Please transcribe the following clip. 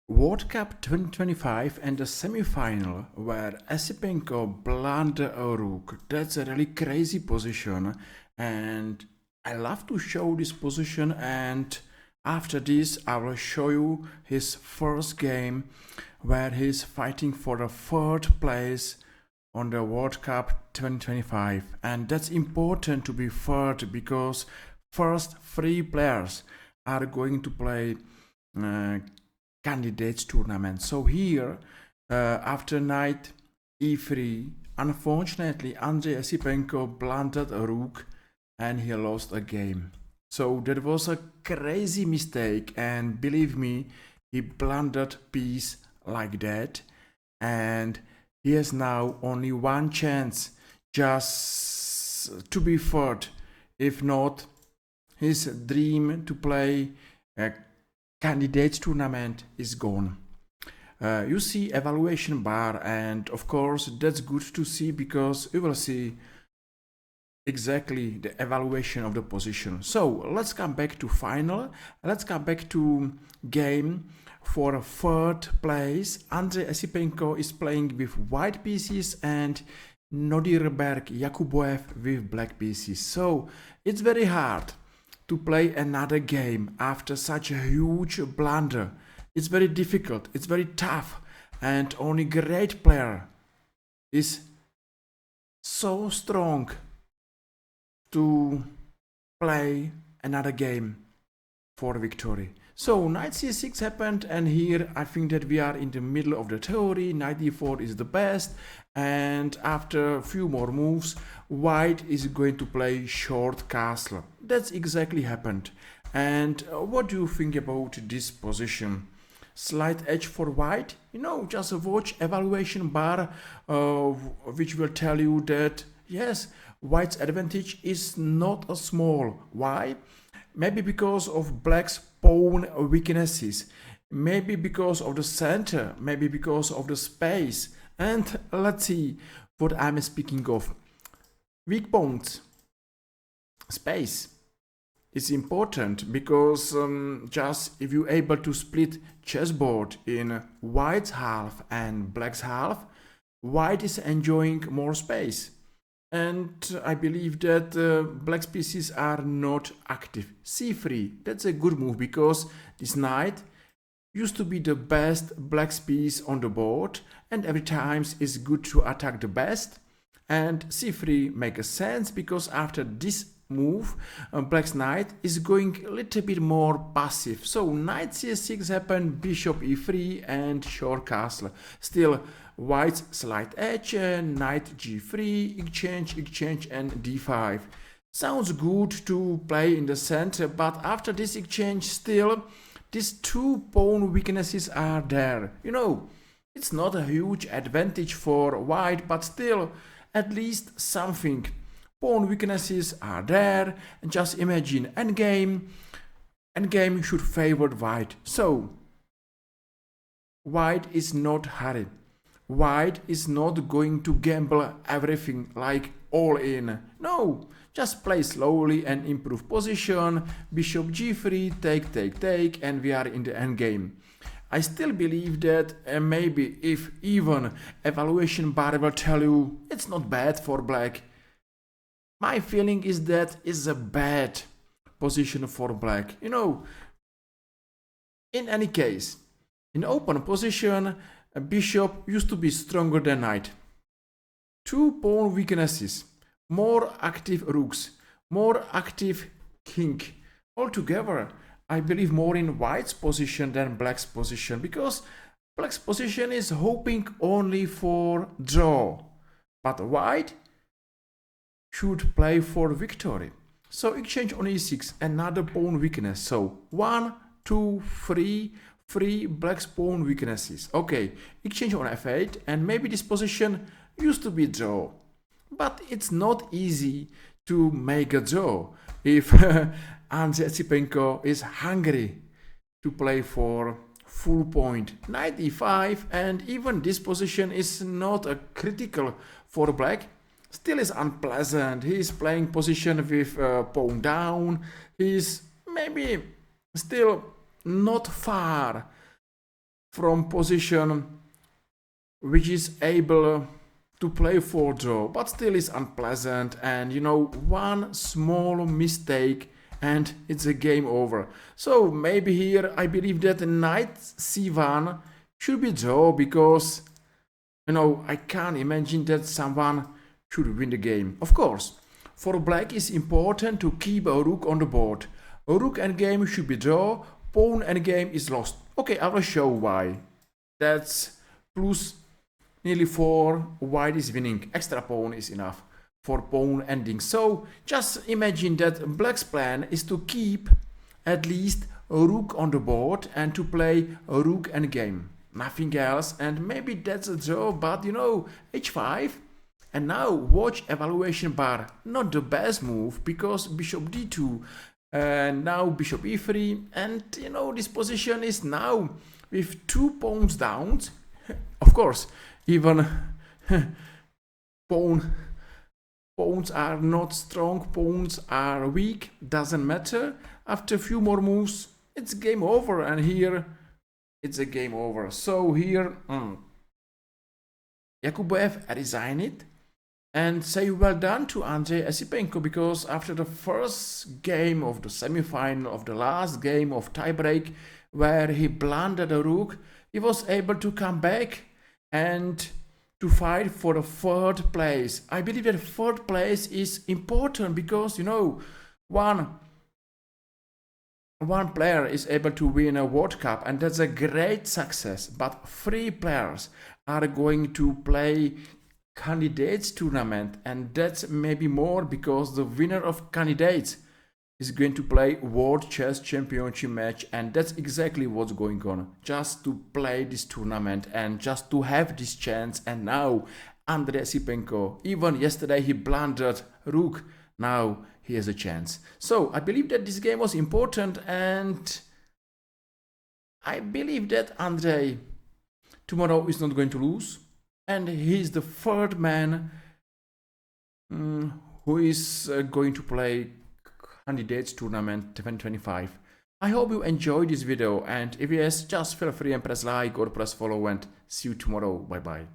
World Cup 2025 and the semi-final where Esipenko blundered a rook. That's a really crazy position and I love to show this position, and after this I will show you his first game where he's fighting for the third place on the World Cup 2025, and that's important to be third because first three players are going to play candidates tournament. So here after knight e3, unfortunately Andrei Esipenko blundered a rook and he lost a game. So that was a crazy mistake, and believe me, he blundered piece like that, and he has now only one chance just to be third. If not, his dream to play a candidates tournament is gone. You see evaluation bar, and of course that's good to see because you will see exactly the evaluation of the position. So let's come back to final. Let's come back to game for third place. Andrei Esipenko is playing with white pieces and Nodirberg Yakuboev with black pieces. So it's very hard to play another game after such a huge blunder. It's very difficult, it's very tough, and only great player is so strong to play another game for victory. So knight c6 happened, and here I think that we are in the middle of the theory. Knight d4 is the best, and after a few more moves white is going to play short castle. That's exactly happened. And what do you think about this position? Slight edge for white? Just watch evaluation bar which will tell you that yes, white's advantage is not a small. Why? Maybe because of black's pawn weaknesses, maybe because of the center, maybe because of the space. And let's see what I'm speaking of. Weak pawns, space is important because just if you're able to split chessboard in white's half and black's half, white is enjoying more space. And I believe that black's pieces are not active. c3, that's a good move because this knight used to be the best black's piece on the board, and every time it's good to attack the best. And c3 makes sense because after this move black's knight is going a little bit more passive. So knight c6 happened, bishop e3 and short castle. Still white's slight edge, knight g3, exchange and d5. Sounds good to play in the center, but after this exchange still these two pawn weaknesses are there. It's not a huge advantage for white, but still at least something. Pawn weaknesses are there, and just imagine endgame should favor white. So white is not hurried. White is not going to gamble everything like all in. No, just play slowly and improve position. Bishop g3, take, and we are in the endgame. I still believe that maybe if even evaluation bar will tell you it's not bad for black, my feeling is that it's a bad position for black. In any case, in open position, a bishop used to be stronger than knight. Two pawn weaknesses, more active rooks, more active king. Altogether, I believe more in white's position than black's position, because black's position is hoping only for draw, but white should play for victory. So exchange on e6, another pawn weakness. So 1, 2, 3 black's pawn weaknesses. Okay, exchange on f8, and maybe this position used to be draw, but it's not easy to make a draw if Andrei Esipenko is hungry to play for full point. Knight e5, and even this position is not a critical for black. Still is unpleasant. He's playing position with pawn down. He's maybe still not far from position which is able to play for draw, but still is unpleasant, and you know, one small mistake and it's a game over. So maybe here I believe that knight c1 should be draw, because you know, I can't imagine that someone should win the game. Of course, for black it's important to keep a rook on the board. A rook endgame should be draw, pawn endgame is lost. Okay, I will show why. That's plus nearly 4, white is winning. Extra pawn is enough for pawn ending. So just imagine that black's plan is to keep at least a rook on the board and to play a rook endgame. Nothing else, and maybe that's a draw, but you know, h5. And now watch evaluation bar. Not the best move, because bishop d2, and now bishop e3, and you know, this position is now with 2 pawns down. Of course, even pawns are not strong, pawns are weak, doesn't matter. After a few more moves, it's game over, and here it's a game over. So here Yakuboev resign it and say well done to Andrei Esipenko, because after the first game of the semi-final, of the last game of tiebreak where he blundered a rook, he was able to come back and to fight for the 3rd place. I believe that 3rd place is important, because you know, one player is able to win a World Cup, and that's a great success, but 3 players are going to play candidates tournament, and that's maybe more, because the winner of candidates is going to play World Chess Championship match, and that's exactly what's going on, just to play this tournament and just to have this chance. And now Andrei Esipenko, even yesterday he blundered rook, now he has a chance. So I believe that this game was important, and I believe that Andrei tomorrow is not going to lose, and he's the 3rd man who is going to play Candidates Tournament 2025. I hope you enjoyed this video, and if yes, just feel free and press like or press follow, and see you tomorrow. Bye bye.